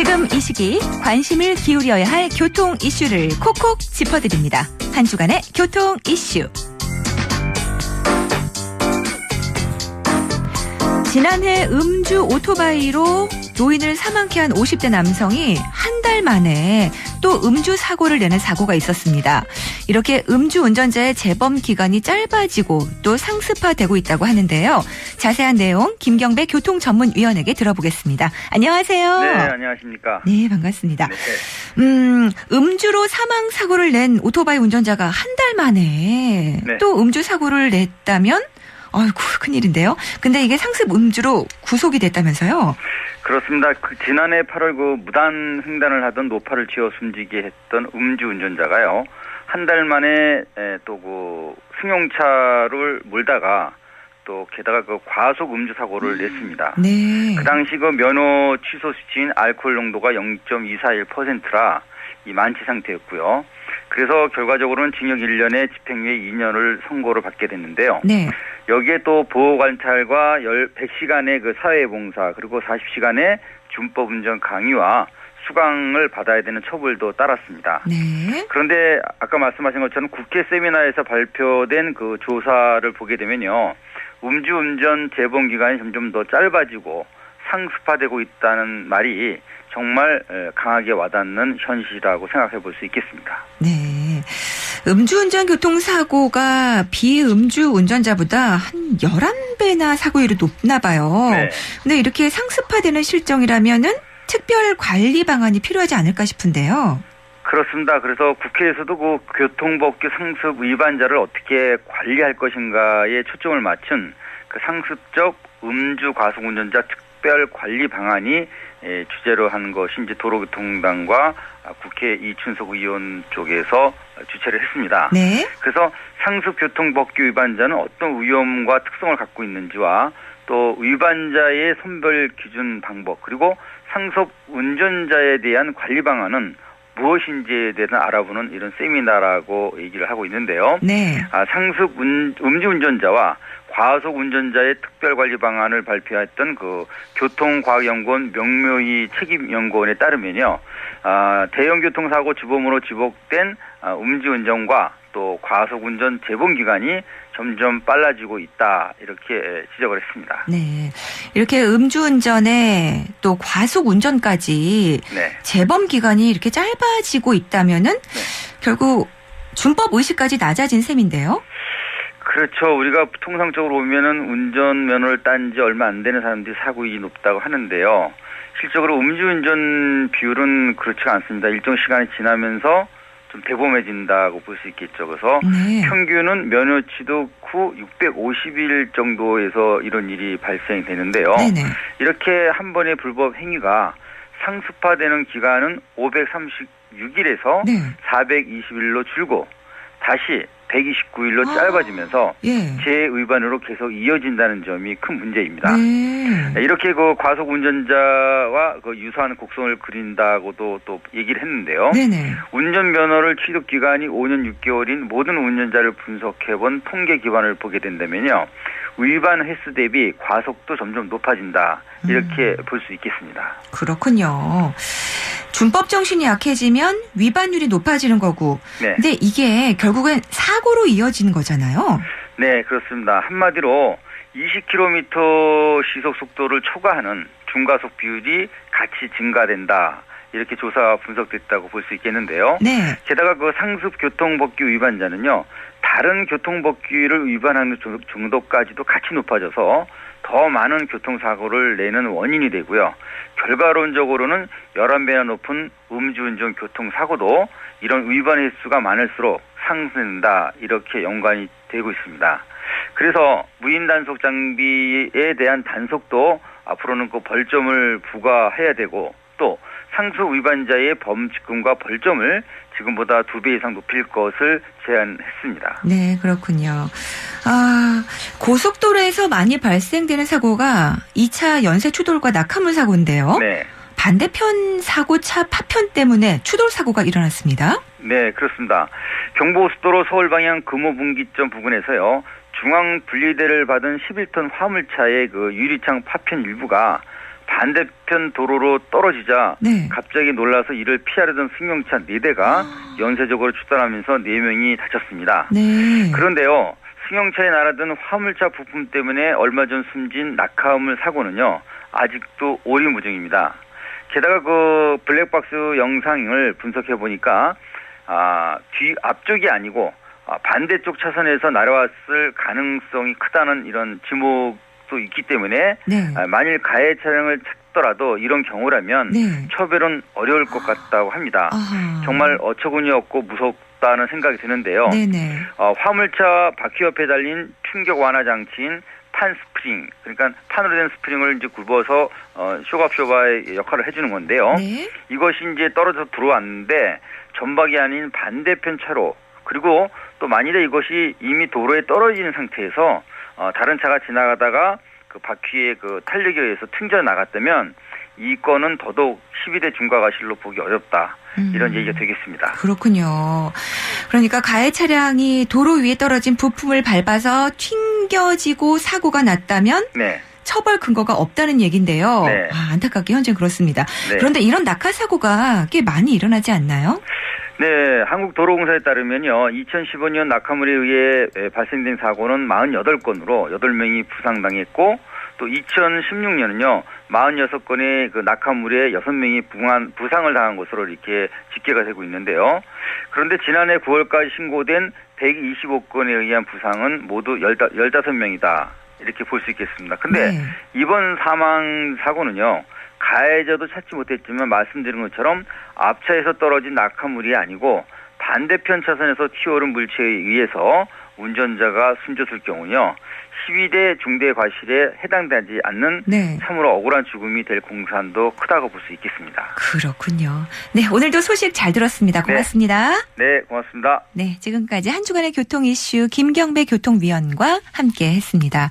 지금 이 시기 관심을 기울여야 할 교통 이슈를 콕콕 짚어드립니다. 한 주간의 교통 이슈. 지난해 음주 오토바이로 노인을 사망케 한 50대 남성이 한 달 만에 또 음주 사고를 내는 사고가 있었습니다. 이렇게 음주 운전자의 재범 기간이 짧아지고 또 상습화되고 있다고 하는데요. 자세한 내용 김경배 교통전문위원에게 들어보겠습니다. 안녕하세요. 네, 안녕하십니까. 네, 반갑습니다. 네. 음주로 사망 사고를 낸 오토바이 운전자가 한 달 만에 네. 또 음주 사고를 냈다면 아이고 큰일인데요. 근데 이게 상습 음주로 구속이 됐다면서요? 그렇습니다. 지난해 8월 무단 횡단을 하던 노파를 쥐어 숨지게 했던 음주 운전자가요. 한 달 만에 또 승용차를 몰다가 또 게다가 과속 음주 사고를 냈습니다. 네. 그 당시 면허 취소 수치인 알코올 농도가 0.241%라 이 만취 상태였고요. 그래서 결과적으로는 징역 1년에 집행유예 2년을 선고를 받게 됐는데요. 네. 여기에 또 보호관찰과 100시간의 사회봉사 그리고 40시간의 준법 운전 강의와 수강을 받아야 되는 처벌도 따랐습니다. 네. 그런데 아까 말씀하신 것처럼 국회 세미나에서 발표된 조사를 보게 되면요. 음주운전 재범 기간이 점점 더 짧아지고 상습화되고 있다는 말이 정말 강하게 와닿는 현실이라고 생각해 볼 수 있겠습니다. 네. 음주운전 교통사고가 비음주 운전자보다 한 11배나 사고율이 높나 봐요. 네. 근데 이렇게 상습화되는 실정이라면은 특별 관리 방안이 필요하지 않을까 싶은데요. 그렇습니다. 그래서 국회에서도 교통법규 상습 위반자를 어떻게 관리할 것인가에 초점을 맞춘 상습적 음주 과속 운전자 특별 관리 방안이 주제로 한 것이 이제 도로교통당과 국회 이춘석 의원 쪽에서 주최를 했습니다. 네. 그래서 상습교통법규 위반자는 어떤 위험과 특성을 갖고 있는지와 또 위반자의 선별 기준 방법 그리고 상습 운전자에 대한 관리 방안은 무엇인지에 대해서 알아보는 이런 세미나라고 얘기를 하고 있는데요. 네. 상습 음주운전자와 과속 운전자의 특별관리 방안을 발표했던 교통과학연구원 명묘희 책임연구원에 따르면요. 대형 교통사고 주범으로 지목된 음주운전과 또 과속운전 재범 기간이 점점 빨라지고 있다 이렇게 지적을 했습니다. 네, 이렇게 음주운전에 또 과속운전까지 네. 재범 기간이 이렇게 짧아지고 있다면은 결국 준법 의식까지 낮아진 셈인데요. 그렇죠. 우리가 통상적으로 보면은 운전면허를 딴 지 얼마 안 되는 사람들이 사고율이 높다고 하는데요. 실적으로 음주운전 비율은 그렇지가 않습니다. 일정 시간이 지나면서 좀 대범해진다고 볼 수 있겠죠. 그래서 네. 평균은 면허 취득 후 650일 정도에서 이런 일이 발생이 되는데요. 네네. 이렇게 한 번의 불법 행위가 상습화되는 기간은 536일에서 네. 420일로 줄고 다시 129일로 짧아지면서 예. 재위반으로 계속 이어진다는 점이 큰 문제입니다. 네. 이렇게 과속 운전자와 유사한 곡선을 그린다고도 또 얘기를 했는데요. 네네. 운전면허를 취득 기간이 5년 6개월인 모든 운전자를 분석해본 통계 기반을 보게 된다면요. 위반 횟수 대비 과속도 점점 높아진다. 이렇게 볼 수 있겠습니다. 그렇군요. 준법 정신이 약해지면 위반율이 높아지는 거고. 네. 근데 이게 결국엔 사고로 이어지는 거잖아요. 네, 그렇습니다. 한마디로 20km 시속 속도를 초과하는 중과속 비율이 같이 증가된다. 이렇게 조사가 분석됐다고 볼 수 있겠는데요. 네. 게다가 상습 교통법규 위반자는요. 다른 교통법규를 위반하는 정도까지도 같이 높아져서 더 많은 교통사고를 내는 원인이 되고요. 결과론적으로는 11배나 높은 음주운전 교통사고도 이런 위반 횟수가 많을수록 상승된다. 이렇게 연관이 되고 있습니다. 그래서 무인 단속 장비에 대한 단속도 앞으로는 벌점을 부과해야 되고 또 상습 위반자의 범칙금과 벌점을 지금보다 2배 이상 높일 것을 제안했습니다. 네, 그렇군요. 고속도로에서 많이 발생되는 사고가 2차 연쇄 추돌과 낙하물 사고인데요. 네. 반대편 사고차 파편 때문에 추돌 사고가 일어났습니다. 네, 그렇습니다. 경부고속도로 서울 방향 금호분기점 부근에서요. 중앙 분리대를 받은 11톤 화물차의 유리창 파편 일부가 반대편 도로로 떨어지자 네. 갑자기 놀라서 이를 피하려던 승용차 4대가 연쇄적으로 추돌하면서 4명이 다쳤습니다. 네. 그런데요. 승용차에 날아든 화물차 부품 때문에 얼마 전 숨진 낙하물 사고는요. 아직도 오리무중입니다. 게다가 그 블랙박스 영상을 분석해 보니까 뒤 앞쪽이 아니고 반대쪽 차선에서 날아왔을 가능성이 크다는 이런 지목도 있기 때문에 네. 만일 가해 차량을 찾더라도 이런 경우라면 네. 처벌은 어려울 것 같다고 합니다. 아하. 정말 어처구니 없고 무섭다는 생각이 드는데요. 네네. 화물차 바퀴 옆에 달린 충격 완화 장치인 판 스프링, 그러니까 판으로 된 스프링을 이제 굽어서 쇼갑쇼바의 역할을 해주는 건데요. 네. 이것이 이제 떨어져 들어왔는데 전박이 아닌 반대편 차로, 그리고 또 만일에 이것이 이미 도로에 떨어지는 상태에서 다른 차가 지나가다가 그 바퀴의 그 탄력에 의해서 튕겨 나갔다면 이 건은 더더욱 12대 중과가실로 보기 어렵다. 이런 얘기가 되겠습니다. 그렇군요. 그러니까 가해 차량이 도로 위에 떨어진 부품을 밟아서 튕겨지고 사고가 났다면 네. 처벌 근거가 없다는 얘기인데요. 네. 안타깝게 현재 그렇습니다. 네. 그런데 이런 낙하 사고가 꽤 많이 일어나지 않나요? 네, 한국도로공사에 따르면요, 2015년 낙하물에 의해 발생된 사고는 48건으로 8명이 부상당했고, 또 2016년은요, 46건의 그 낙하물에 6명이 부상을 당한 것으로 이렇게 집계가 되고 있는데요. 그런데 지난해 9월까지 신고된 125건에 의한 부상은 모두 15명이다. 이렇게 볼 수 있겠습니다. 근데 네. 이번 사망 사고는요, 가해자도 찾지 못했지만 말씀드린 것처럼 앞차에서 떨어진 낙하물이 아니고 반대편 차선에서 튀어오른 물체에 의해서 운전자가 숨졌을 경우는요. 12대 중대 과실에 해당되지 않는 네. 참으로 억울한 죽음이 될 공산도 크다고 볼 수 있겠습니다. 그렇군요. 네, 오늘도 소식 잘 들었습니다. 고맙습니다. 네, 고맙습니다. 네, 지금까지 한 주간의 교통 이슈 김경배 교통위원과 함께 했습니다.